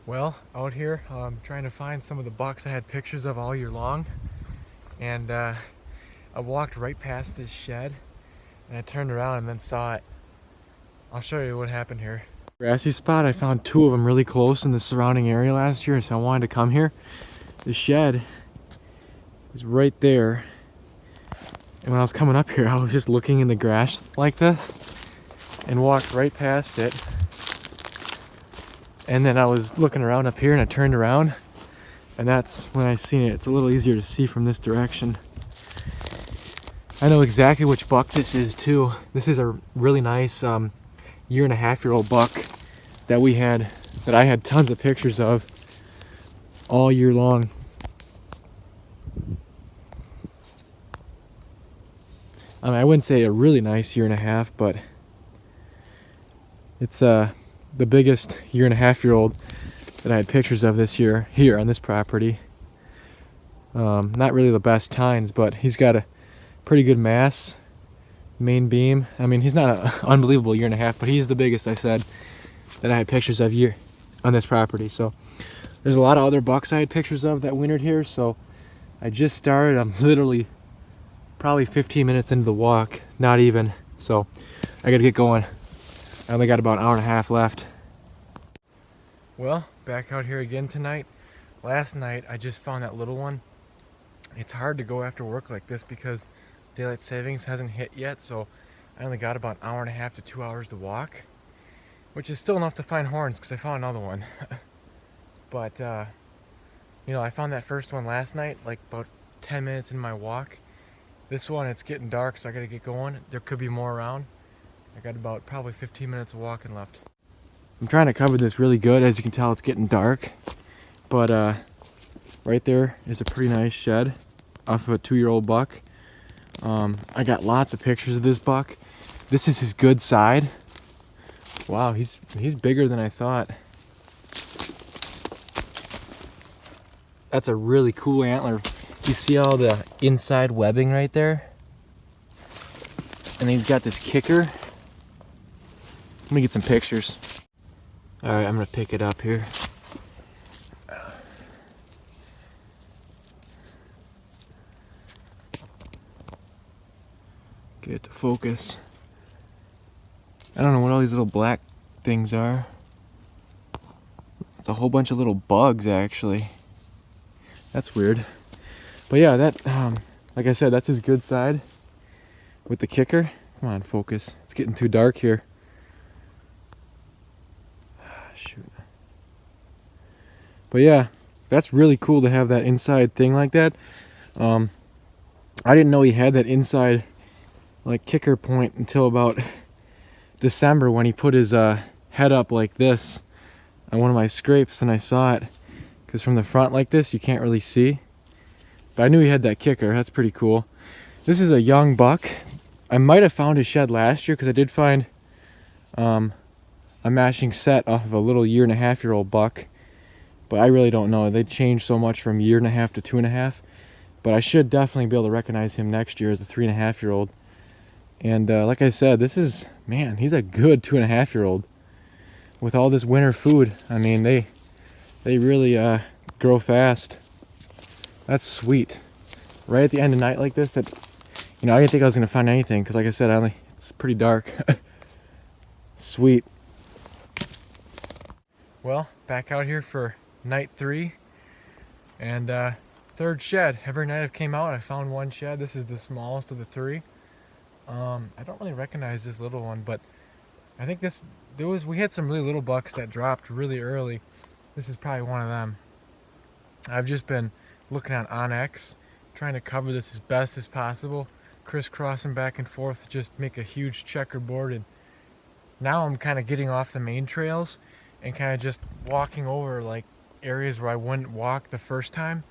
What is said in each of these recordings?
Well, out here, trying to find some of the bucks I had pictures of all year long, and I walked right past this shed, and I turned around and then saw it. I'll show you what happened here. Grassy spot, I found two of them really close in the surrounding area last year, so I wanted to come here. The shed is right there, and when I was coming up here, I was just looking in the grass like this, and walked right past it. And then I was looking around up here and I turned around, and that's when I seen it. It's a little easier to see from this direction. I know exactly which buck this is too. This is a really nice 1.5-year-old buck that I had tons of pictures of all year long. I mean, I wouldn't say a really nice 1.5 years, but it's the biggest 1.5-year-old that I had pictures of this year here on this property. Not really the best tines, but he's got a pretty good mass, main beam. I mean, he's not an unbelievable 1.5 years, but he's the biggest I said that I had pictures of here on this property. So there's a lot of other bucks I had pictures of that wintered here, so I just started. I'm literally probably 15 minutes into the walk, not even, so I gotta get going. I only got about an 1.5 hours left. Well, back out here again tonight. Last night I just found that little one. It's hard to go after work like this because daylight savings hasn't hit yet, so I only got about an 1.5 to 2 hours to walk, which is still enough to find horns because I found another one. But you know, I found that first one last night, like about 10 minutes in my walk. This one, it's getting dark, so I gotta get going. There could be more around. I got about probably 15 minutes of walking left. I'm trying to cover this really good. As you can tell, it's getting dark, but right there is a pretty nice shed off of a 2-year-old buck. I got lots of pictures of this buck. This is his good side. Wow, he's bigger than I thought. That's a really cool antler. You see all the inside webbing right there? And he's got this kicker. Let me get some pictures. All right, I'm gonna pick it up here. Get it to focus. I don't know what all these little black things are. It's a whole bunch of little bugs, actually. That's weird. But yeah, that, like I said, that's his good side with the kicker. Come on, focus. It's getting too dark here. Shoot. But yeah, that's really cool to have that inside thing like that. I didn't know he had that inside like kicker point until about December when he put his head up like this on one of my scrapes, and I saw it because from the front like this you can't really see. But I knew he had that kicker. That's pretty cool. This is a young buck. I might have found his shed last year because I did find a matching set off of a little 1.5-year-old buck, but I really don't know. They changed so much from 1.5 years to 2.5, but I should definitely be able to recognize him next year as a 3.5-year-old. And like I said, this is, man, he's a good 2.5-year-old with all this winter food. I mean, they really grow fast. That's sweet. Right at the end of night like this, that, you know, I didn't think I was gonna find anything because, like I said, it's pretty dark. Sweet. Well, back out here for night 3 and third shed. Every night I've came out, I found one shed. This is the smallest of the 3. I don't really recognize this little one, but I think we had some really little bucks that dropped really early. This is probably one of them. I've just been looking on Onyx, trying to cover this as best as possible, crisscrossing back and forth, just make a huge checkerboard. And now I'm kind of getting off the main trails and kind of just walking over like areas where I wouldn't walk the first time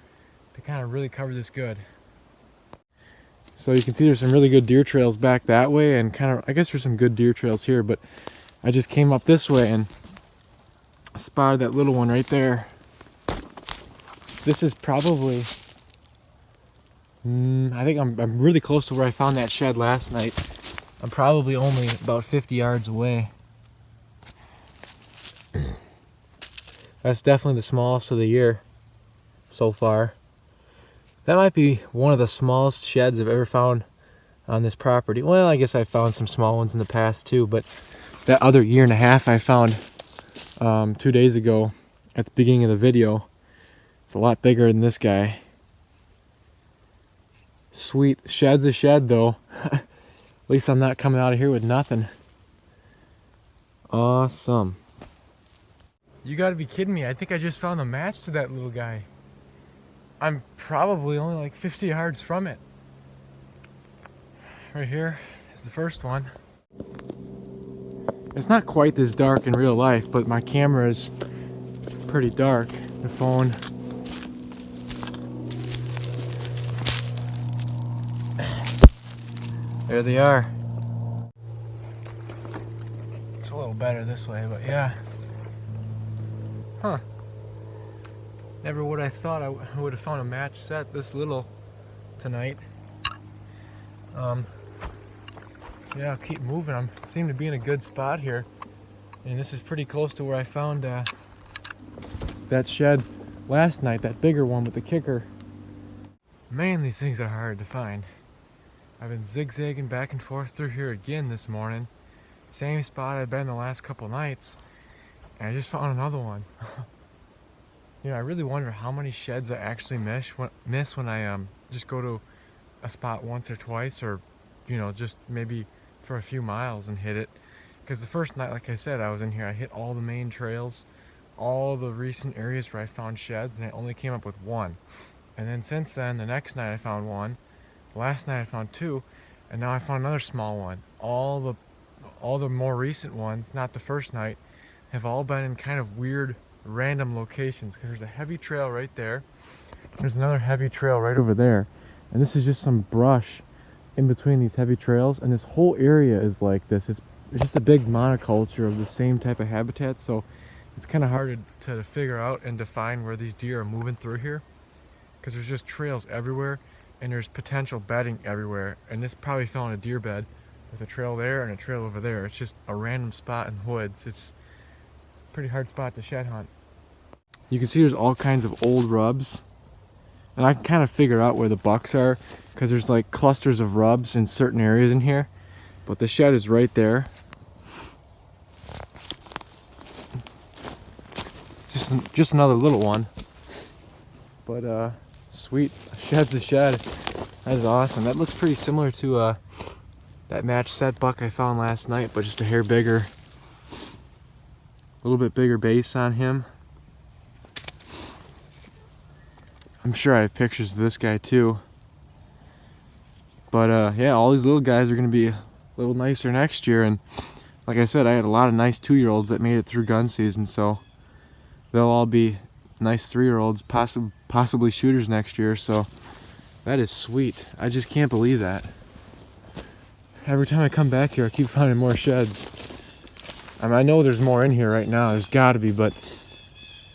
to kind of really cover this good. So you can see there's some really good deer trails back that way, and kind of, I guess there's some good deer trails here, but I just came up this way and spotted that little one right there. This is probably, I think I'm really close to where I found that shed last night. I'm probably only about 50 yards away. That's definitely the smallest of the year so far. That might be one of the smallest sheds I've ever found on this property. Well, I guess I found some small ones in the past too, but that other 1.5 years I found 2 days ago at the beginning of the video, it's a lot bigger than this guy. Sweet. Shed's a shed though. At least I'm not coming out of here with nothing. Awesome. You gotta be kidding me. I think I just found a match to that little guy. I'm probably only like 50 yards from it. Right here is the first one. It's not quite this dark in real life, but my camera is pretty dark. The phone. There they are. It's a little better this way, but yeah. Huh. Never would I thought I would have found a match set this little tonight. Yeah, I'll keep moving. I seem to be in a good spot here. And this is pretty close to where I found that shed last night, that bigger one with the kicker. Man, these things are hard to find. I've been zigzagging back and forth through here again this morning. Same spot I've been the last couple nights. And I just found another one. You know, I really wonder how many sheds I actually miss when I just go to a spot once or twice, or you know, just maybe for a few miles and hit it. Because the first night, like I said, I was in here, I hit all the main trails, all the recent areas where I found sheds, and I only came up with one. And then since then, the next night I found one, last night I found two, and now I found another small one. All the more recent ones, not the first night, have all been in kind of weird random locations, because there's a heavy trail right there, there's another heavy trail right over there, and this is just some brush in between these heavy trails, and this whole area is like this. It's just a big monoculture of the same type of habitat, so it's kind of hard to figure out and define where these deer are moving through here, because there's just trails everywhere and there's potential bedding everywhere, and this probably fell in a deer bed with a trail there and a trail over there. It's just a random spot in the woods. It's a pretty hard spot to shed hunt. You can see there's all kinds of old rubs, and I can kind of figure out where the bucks are, because there's like clusters of rubs in certain areas in here, but the shed is right there. Just another little one, but sweet. A shed's a shed. That is awesome. That looks pretty similar to that match set buck I found last night, but just a hair bigger. A little bit bigger base on him. I'm sure I have pictures of this guy too. But yeah, all these little guys are going to be a little nicer next year. And like I said, I had a lot of nice 2-year-olds that made it through gun season, so they'll all be nice 3-year-olds, possibly shooters next year. So that is sweet. I just can't believe that. Every time I come back here, I keep finding more sheds. I mean, I know there's more in here right now. There's got to be, but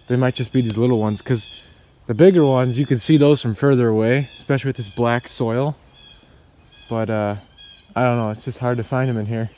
they might just be these little ones, because the bigger ones, you can see those from further away, especially with this black soil. But I don't know, it's just hard to find them in here.